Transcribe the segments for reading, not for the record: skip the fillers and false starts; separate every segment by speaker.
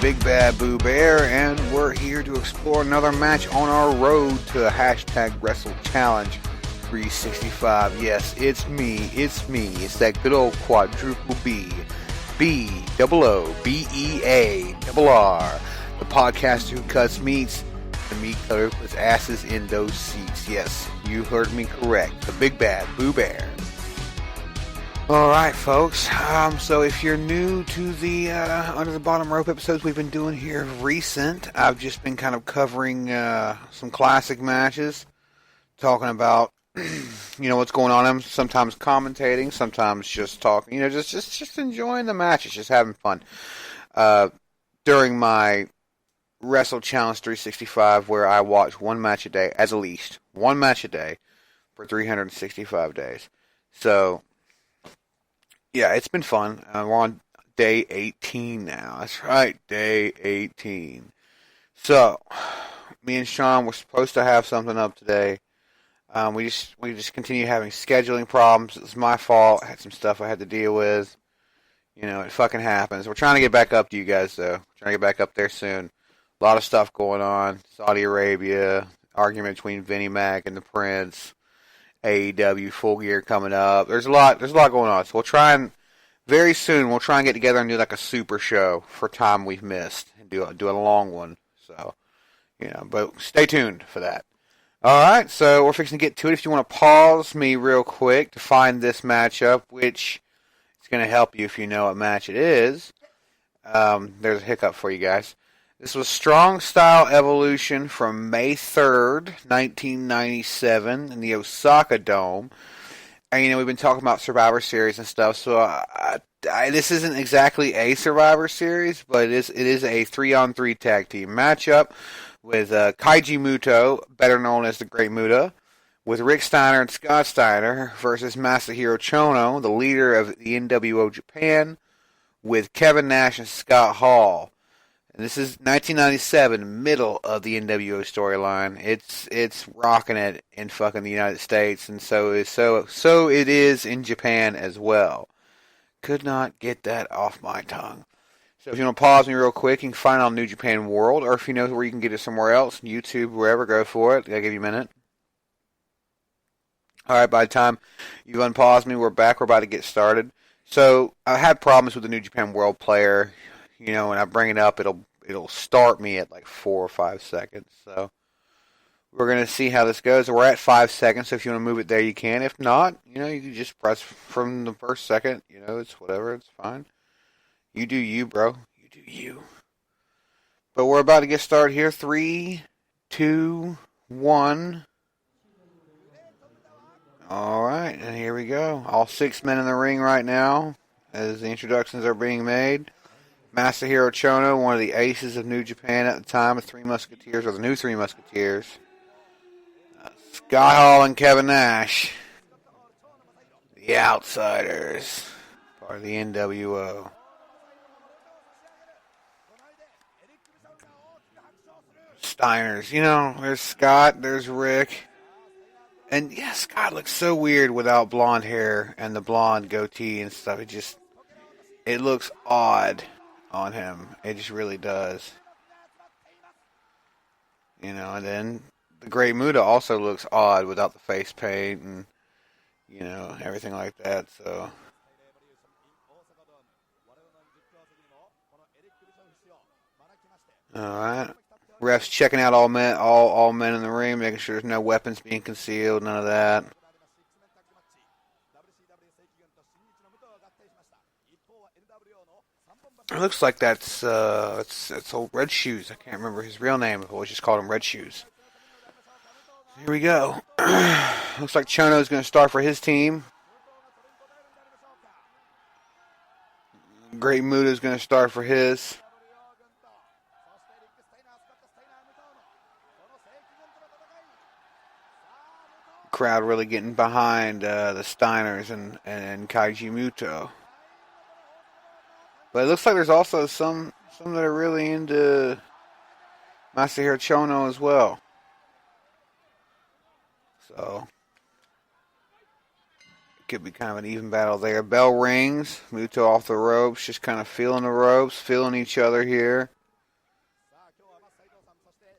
Speaker 1: Big Bad Boo Bear, and we're here to explore another match on our road to a hashtag Wrestle Challenge 365. Yes, it's me. It's that good old quadruple B. B-O-O-B-E-A-R-R. The podcaster who cuts meats. The meat cutter puts asses in those seats. Yes, you heard me correct. The Big Bad Boo Bear. Alright, folks. So if you're new to the Under the Bottom Rope episodes we've been doing here recent, I've just been kind of covering some classic matches, talking about what's going on. I'm sometimes commentating, sometimes just talking, just enjoying the matches, just having fun. During my Wrestle Challenge 365, where I watch one match a day, at least one match a day for 365 days. So yeah, it's been fun. We're on day 18 now. That's right, day 18. So, me and Sean were supposed to have something up today. We just continue having scheduling problems. It's my fault. I had some stuff I had to deal with. It fucking happens. We're trying to get back up to you guys, though. We're trying to get back up there soon. A lot of stuff going on. Saudi Arabia, argument between Vinnie Mac and the Prince. AEW Full Gear coming up. There's a lot going on. So we'll try and very soon we'll try and get together and do like a super show for time we've missed and do a long one. So but stay tuned for that. All right, so we're fixing to get to it. If you want to pause me real quick to find this matchup, which is going to help you if you know what match it is. There's a hiccup for you guys. This was Strong Style Evolution from May 3rd, 1997 in the Osaka Dome. And, we've been talking about Survivor Series and stuff, so this isn't exactly a Survivor Series, but it is a 3-on-3 tag team matchup with Kaiji Muto, better known as the Great Muta, with Rick Steiner and Scott Steiner versus Masahiro Chono, the leader of the NWO Japan, with Kevin Nash and Scott Hall. And this is 1997, middle of the NWO storyline. It's rocking it in fucking the United States, and so it is in Japan as well. Could not get that off my tongue. So if you want to pause me real quick, you can find it on New Japan World, or if you know where you can get it somewhere else, YouTube, wherever, go for it. I'll give you a minute. All right, by the time you've unpaused me, we're back. We're about to get started. So I had problems with the New Japan World player. When I bring it up, it'll start me at like 4 or 5 seconds. So we're going to see how this goes. We're at 5 seconds, so if you want to move it there, you can. If not, you can just press from the first second. It's whatever. It's fine. You do you, bro. You do you. But we're about to get started here. 3, 2, 1. All right, and here we go. All 6 men in the ring right now as the introductions are being made. Masahiro Chono, one of the aces of New Japan at the time, of Three Musketeers, or the new Three Musketeers. Scott Hall and Kevin Nash, the Outsiders, part of the NWO. Steiners, there's Scott, there's Rick. And yeah, Scott looks so weird without blonde hair and the blonde goatee and stuff. It looks odd on him. It just really does. And then the Great Muta also looks odd without the face paint and, everything like that. So, alright. Refs checking out all men in the ring, making sure there's no weapons being concealed, none of that. It looks like that's old Red Shoes. I can't remember his real name. I've always just called him Red Shoes. Here we go. Looks like Chono's going to start for his team. Great Muta's going to start for his. Crowd really getting behind the Steiners and Kaiji Muto. But it looks like there's also some that are really into Masahiro Chono as well. So it could be kind of an even battle there. Bell rings. Muto off the ropes, just kind of feeling the ropes, feeling each other here.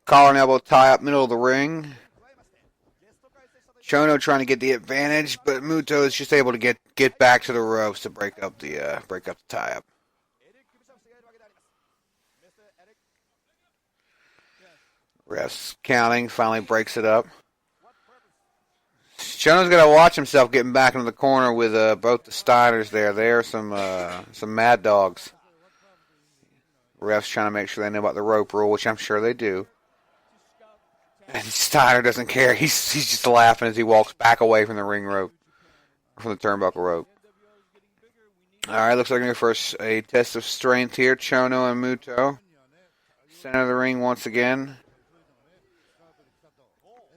Speaker 1: Collar and elbow tie up middle of the ring. Chono trying to get the advantage, but Muto is just able to get back to the ropes to break up the tie up. Refs counting, finally breaks it up. Chono's got to watch himself getting back into the corner with both the Steiners there. They are some mad dogs. Refs trying to make sure they know about the rope rule, which I'm sure they do. And Steiner doesn't care. He's just laughing as he walks back away from the ring rope, from the turnbuckle rope. All right, looks like we're going for a test of strength here. Chono and Muto. Center of the ring once again.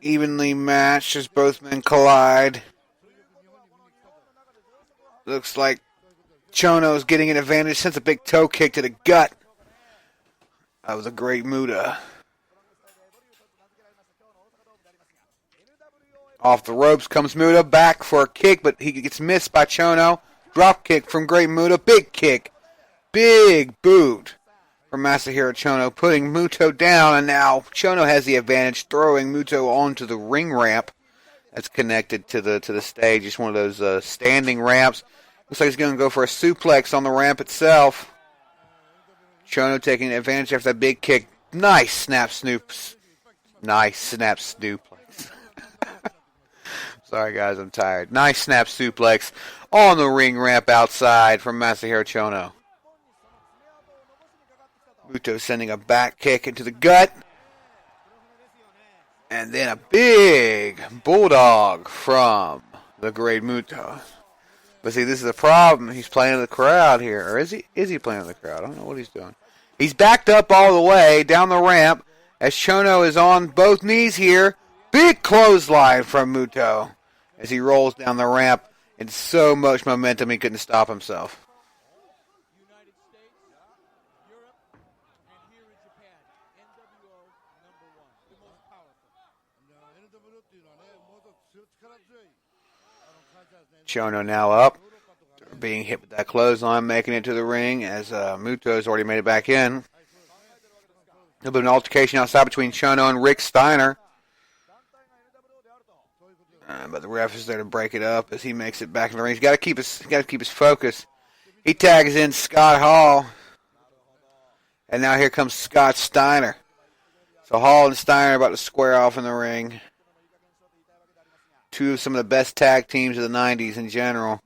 Speaker 1: Evenly matched as both men collide. Looks like Chono's getting an advantage. Sends a big toe kick to the gut of the great Muta. Off the ropes comes Muta, back for a kick, but he gets missed by Chono. Drop kick from great Muta, big kick. Big boot from Masahiro Chono, putting Muto down, and now Chono has the advantage, throwing Muto onto the ring ramp that's connected to the stage. It's one of those standing ramps. Looks like he's going to go for a suplex on the ramp itself. Chono taking advantage after that big kick. Nice snap snoops. Nice snap suplex. Sorry, guys, I'm tired. Nice snap suplex on the ring ramp outside from Masahiro Chono. Muto sending a back kick into the gut. And then a big bulldog from the great Muto. But see, this is the problem. He's playing to the crowd here. Or is he? Is he playing to the crowd? I don't know what he's doing. He's backed up all the way down the ramp as Chono is on both knees here. Big clothesline from Muto as he rolls down the ramp in so much momentum he couldn't stop himself. Chono now up, being hit with that clothesline, making it to the ring as Muto's already made it back in. A little bit of an altercation outside between Chono and Rick Steiner. But the ref is there to break it up as he makes it back in the ring. He's got to keep his focus. He tags in Scott Hall. And now here comes Scott Steiner. So Hall and Steiner are about to square off in the ring. Two of some of the best tag teams of the 90s in general.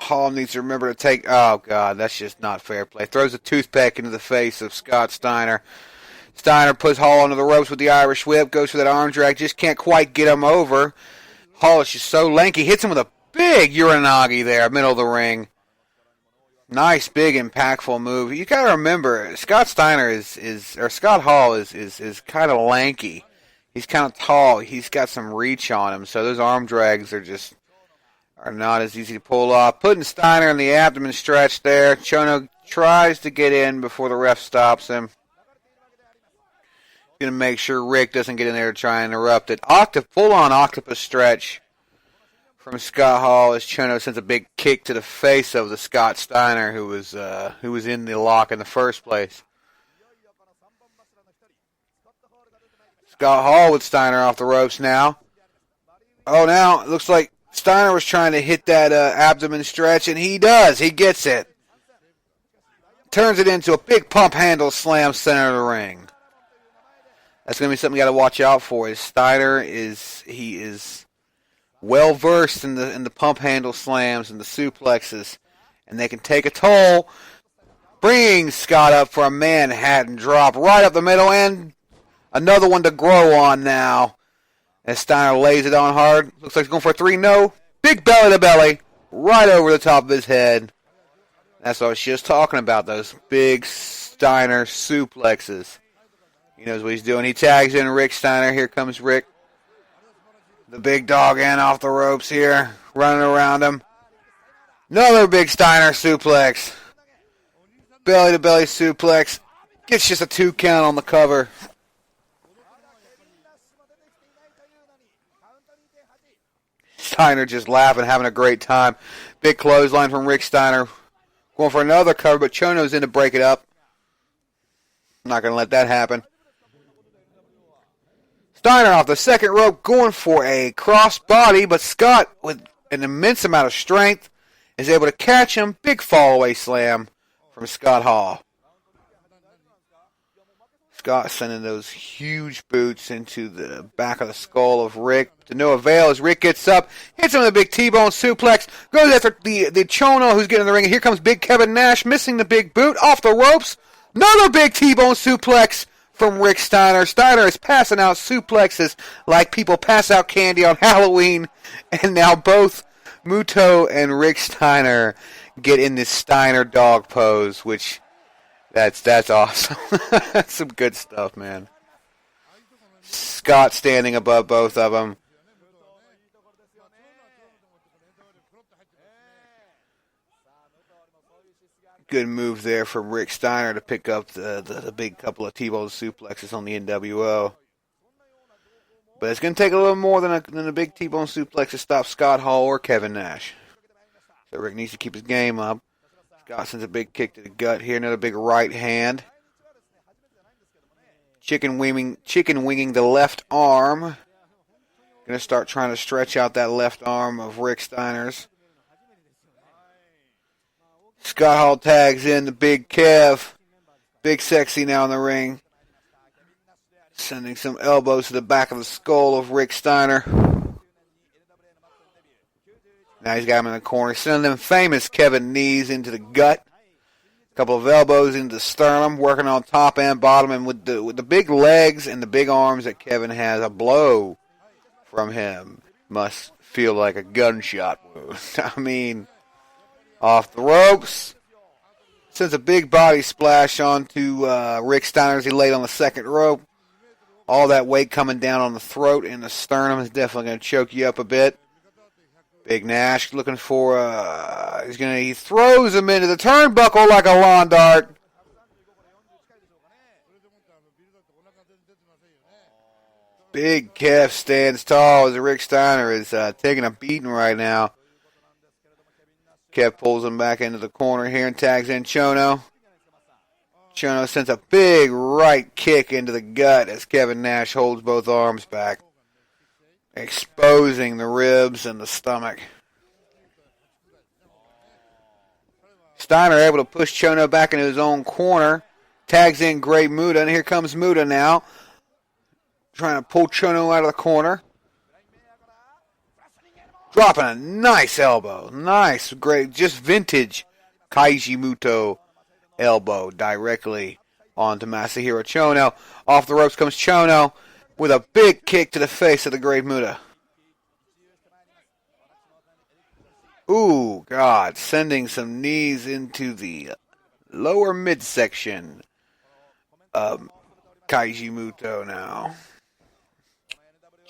Speaker 1: Hall needs to remember to take... Oh, God, that's just not fair play. Throws a toothpick into the face of Scott Steiner. Steiner puts Hall onto the ropes with the Irish whip, goes for that arm drag, just can't quite get him over. Hall is just so lanky. Hits him with a big Uranagi there, middle of the ring. Nice, big, impactful move. You got to remember, Scott Hall is kind of lanky. He's kind of tall. He's got some reach on him, so those arm drags are not as easy to pull off. Putting Steiner in the abdomen stretch there. Chono tries to get in before the ref stops him. Going to make sure Rick doesn't get in there to try and interrupt it. Full-on octopus stretch from Scott Hall as Chono sends a big kick to the face of the Scott Steiner who was in the lock in the first place. Scott Hall with Steiner off the ropes now. Oh, now it looks like Steiner was trying to hit that abdomen stretch, and he does. He gets it. Turns it into a big pump handle slam center of the ring. That's going to be something you got to watch out for. Steiner is well versed in the pump handle slams and the suplexes, and they can take a toll. Bringing Scott up for a Manhattan drop right up the middle, and another one to grow on now. As Steiner lays it on hard. Looks like he's going for a 3. No. Big belly to belly. Right over the top of his head. That's what I was just talking about. Those big Steiner suplexes. He knows what he's doing. He tags in Rick Steiner. Here comes Rick. The big dog in off the ropes here. Running around him. Another big Steiner suplex. Belly to belly suplex. Gets just a 2 count on the cover. Steiner just laughing, having a great time. Big clothesline from Rick Steiner. Going for another cover, but Chono's in to break it up. Not going to let that happen. Steiner off the second rope going for a crossbody, but Scott, with an immense amount of strength, is able to catch him. Big fall-away slam from Scott Hall. Scott sending those huge boots into the back of the skull of Rick to no avail as Rick gets up, hits him with a big T-bone suplex, goes after the Chono who's getting in the ring, and here comes big Kevin Nash missing the big boot off the ropes. Another big T-bone suplex from Rick Steiner. Steiner is passing out suplexes like people pass out candy on Halloween, and now both Muto and Rick Steiner get in this Steiner dog pose, which that's awesome. That's some good stuff, man. Scott standing above both of them. Good move there from Rick Steiner to pick up the big couple of T-bone suplexes on the NWO. But it's going to take a little more than a big T-bone suplex to stop Scott Hall or Kevin Nash. So Rick needs to keep his game up. Scott sends a big kick to the gut here. Another big right hand. Chicken winging the left arm. Going to start trying to stretch out that left arm of Rick Steiner's. Scott Hall tags in the big Kev. Big Sexy now in the ring. Sending some elbows to the back of the skull of Rick Steiner. Now he's got him in the corner. Sending them famous Kevin knees into the gut. A couple of elbows into the sternum. Working on top and bottom. And with the big legs and the big arms that Kevin has, a blow from him must feel like a gunshot wound. I mean, off the ropes. Sends a big body splash onto Rick Steiner as he laid on the second rope. All that weight coming down on the throat and the sternum is definitely going to choke you up a bit. Big Nash looking for, he throws him into the turnbuckle like a lawn dart. Big Kev stands tall as Rick Steiner is taking a beating right now. Kev pulls him back into the corner here and tags in Chono. Chono sends a big right kick into the gut as Kevin Nash holds both arms back, exposing the ribs and the stomach. Steiner able to push Chono back into his own corner. Tags in Great Muta, and here comes Muta now, trying to pull Chono out of the corner. Dropping a nice elbow. Nice, great, just vintage Kaiji Muto elbow directly onto Masahiro Chono. Off the ropes comes Chono with a big kick to the face of the Great Muta. Ooh, God, sending some knees into the lower midsection of Kaiji Muto now.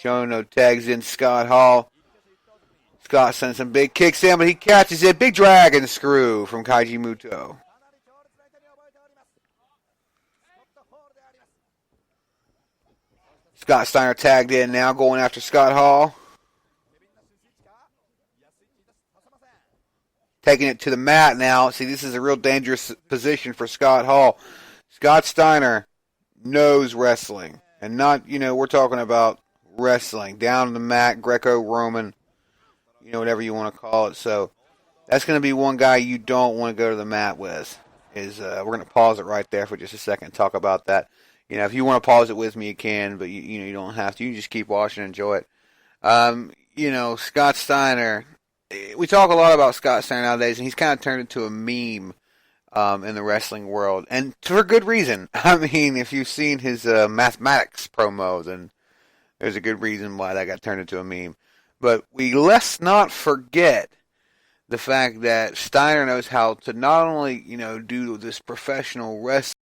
Speaker 1: Chono tags in Scott Hall. Scott sends some big kicks in, but he catches it. Big dragon screw from Kaiji Muto. Scott Steiner tagged in now, going after Scott Hall. Taking it to the mat now. See, this is a real dangerous position for Scott Hall. Scott Steiner knows wrestling. And not, we're talking about wrestling. Down on the mat, Greco-Roman, whatever you want to call it. So that's going to be one guy you don't want to go to the mat with. We're going to pause it right there for just a second and talk about that. If you want to pause it with me, you can, but you don't have to. You can just keep watching and enjoy it. Scott Steiner. We talk a lot about Scott Steiner nowadays, and he's kind of turned into a meme in the wrestling world, and for good reason. I mean, if you've seen his mathematics promo, then there's a good reason why that got turned into a meme. But let's not forget the fact that Steiner knows how to not only, do this professional wrestling